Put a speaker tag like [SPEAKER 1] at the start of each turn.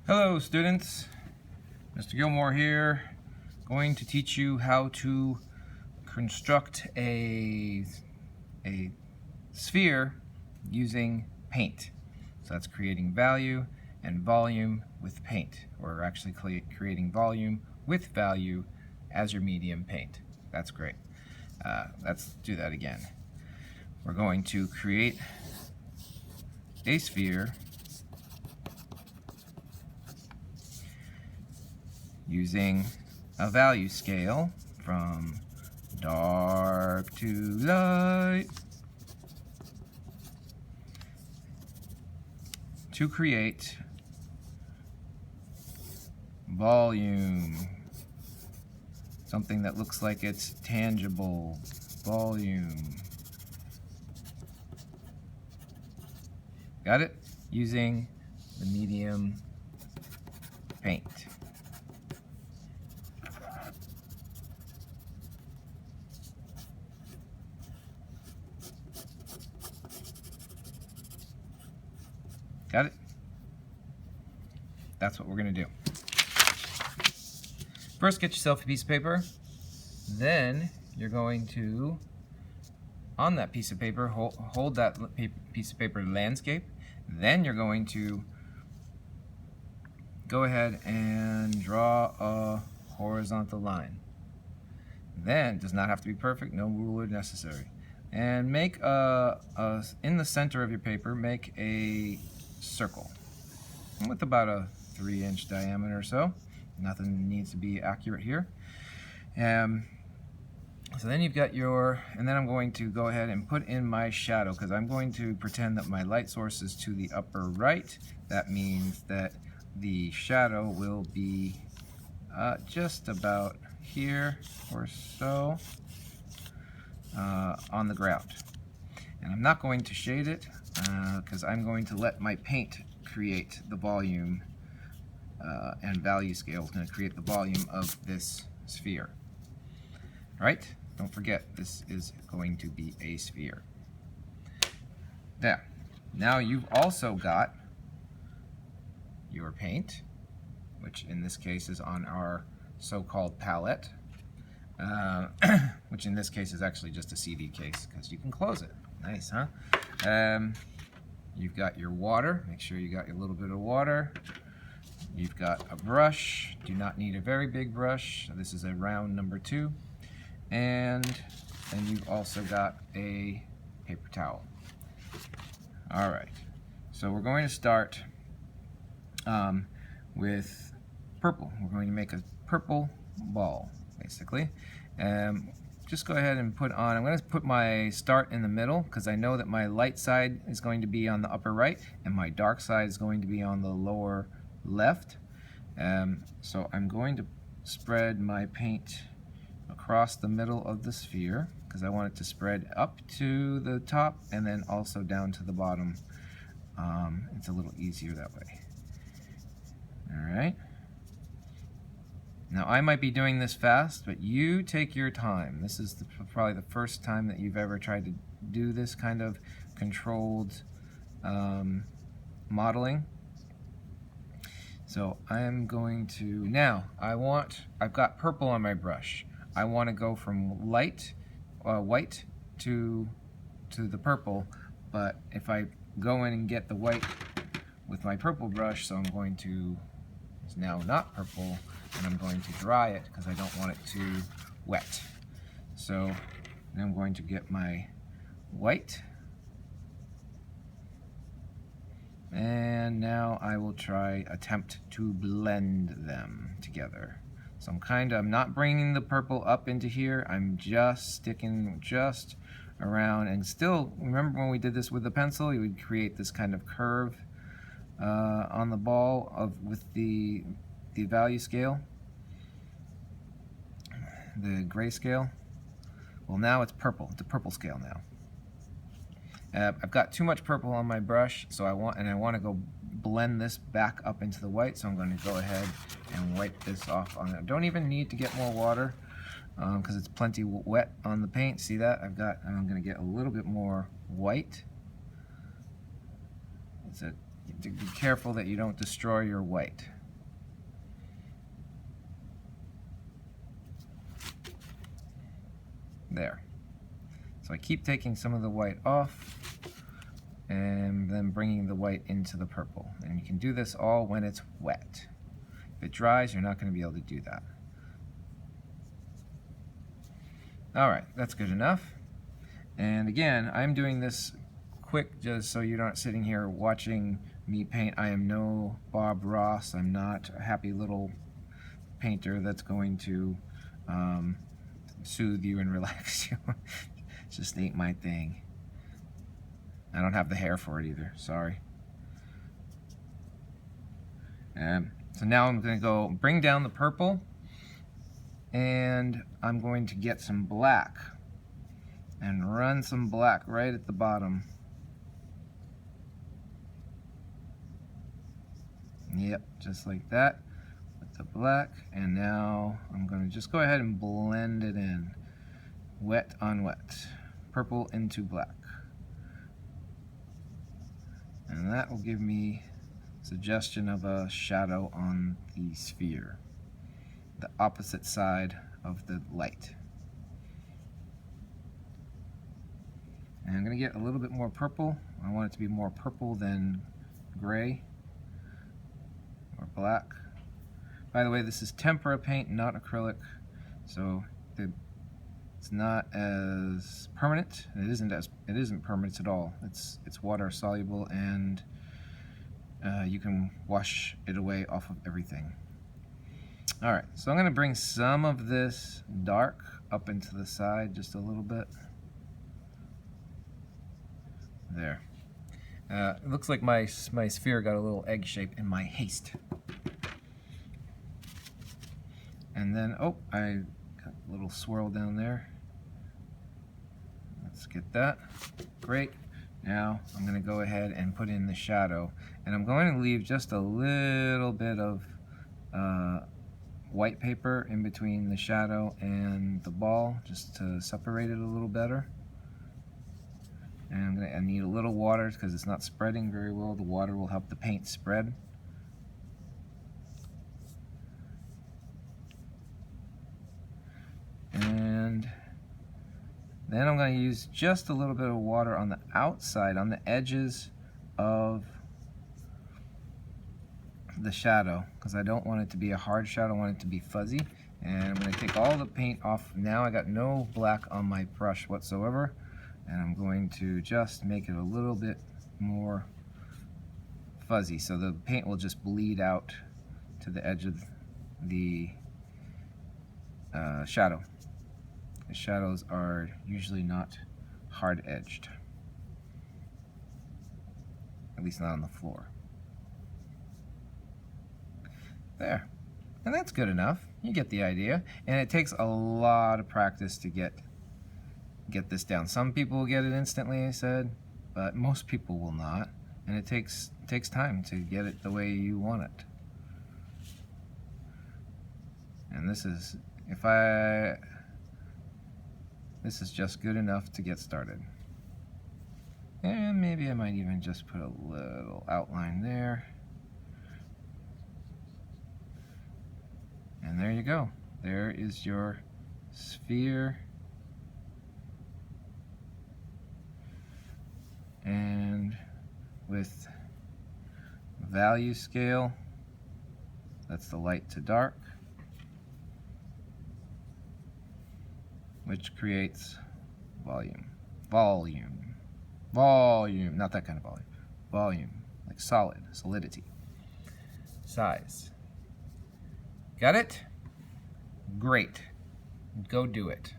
[SPEAKER 1] Hello students, Mr. Gilmore here, going to teach you how to construct a sphere using paint. So that's creating value and volume with paint, or actually creating volume with value as your medium paint. That's great. Let's do that again. We're going to create a sphere using a value scale from dark to light to create volume, something that looks like it's tangible. Volume. Got it? Using the medium paint. Got it? That's what we're going to do. First, get yourself a piece of paper. Then you're going to, on that piece of paper, hold that piece of paper landscape. Then you're going to go ahead and draw a horizontal line. Then, it does not have to be perfect, no ruler necessary. And make in the center of your paper, make a circle with about a 3-inch diameter or so. Nothing needs to be accurate here. So then you've got your, and then I'm going to go ahead and put in my shadow, because I'm going to pretend that my light source is to the upper right. That means that the shadow will be just about here or so on the ground. And I'm not going to shade it because I'm going to let my paint create the volume and value scale is going to create the volume of this sphere. Right? Don't forget, this is going to be a sphere. There. Now you've also got your paint, which in this case is on our so-called palette, which in this case is actually just a CD case because you can close it. Nice, huh? You've got your water. Make sure you got your little bit of water. You've got a brush. Do not need a very big brush. This is a round number 2. And then you've also got a paper towel. All right. So we're going to start with purple. We're going to make a purple ball, basically. Just go ahead and put on, I'm going to put my start in the middle because I know that my light side is going to be on the upper right and my dark side is going to be on the lower left. So I'm going to spread my paint across the middle of the sphere because I want it to spread up to the top and then also down to the bottom. It's a little easier that way. Alright. Now I might be doing this fast, but you take your time. This is probably the first time that you've ever tried to do this kind of controlled modeling. So I'm going to, now I've got purple on my brush. I want to go from white to the purple, but if I go in and get the white with my purple brush, so I'm going to, it's now not purple, and I'm going to dry it because I don't want it too wet. So then I'm going to get my white, and now I will attempt to blend them together. So I'm not bringing the purple up into here, I'm just sticking just around, and still, remember when we did this with the pencil, you would create this kind of curve on the ball with the value scale, the gray scale. Well, now it's purple, it's a purple scale now. I've got too much purple on my brush, so I want to go blend this back up into the white, so I'm going to go ahead and wipe this off on it. Don't even need to get more water because it's plenty wet on the paint. See that? I'm going to get a little bit more white. Be careful that you don't destroy your white. There. So I keep taking some of the white off and then bringing the white into the purple. And you can do this all when it's wet. If it dries, you're not going to be able to do that. All right, that's good enough. And again, I'm doing this quick just so you're not sitting here watching me paint. I am no Bob Ross. I'm not a happy little painter that's going to soothe you and relax you. It just ain't my thing. I don't have the hair for it either, sorry. So now I'm going to go bring down the purple, and I'm going to get some black and run some black right at the bottom. Yep, just like that with the black. And now I'm going to just go ahead and blend it in, wet on wet, purple into black. And that will give me a suggestion of a shadow on the sphere, the opposite side of the light. And I'm going to get a little bit more purple. I want it to be more purple than gray or black. By the way, this is tempera paint, not acrylic, so it's not as permanent. It isn't permanent at all. It's water soluble, and you can wash it away off of everything. All right, so I'm going to bring some of this dark up into the side just a little bit. There. It looks like my sphere got a little egg shape in my haste. And then, oh, I got a little swirl down there. Let's get that. Great. Now I'm going to go ahead and put in the shadow. And I'm going to leave just a little bit of white paper in between the shadow and the ball, just to separate it a little better. And I need a little water because it's not spreading very well. The water will help the paint spread. And then I'm going to use just a little bit of water on the outside, on the edges of the shadow, because I don't want it to be a hard shadow, I want it to be fuzzy. And I'm going to take all the paint off. Now I got no black on my brush whatsoever. And I'm going to just make it a little bit more fuzzy, so the paint will just bleed out to the edge of the shadow. The shadows are usually not hard-edged, at least not on the floor. There, and that's good enough. You get the idea. And it takes a lot of practice to get this down. Some people will get it instantly, I said, but most people will not, and it takes time to get it the way you want it. And this is just good enough to get started. And maybe I might even just put a little outline there. And there you go. There is your sphere. And with value scale, that's the light to dark, which creates volume. Volume, not that kind of volume. Volume, like solid, solidity. Size. Got it? Great. Go do it.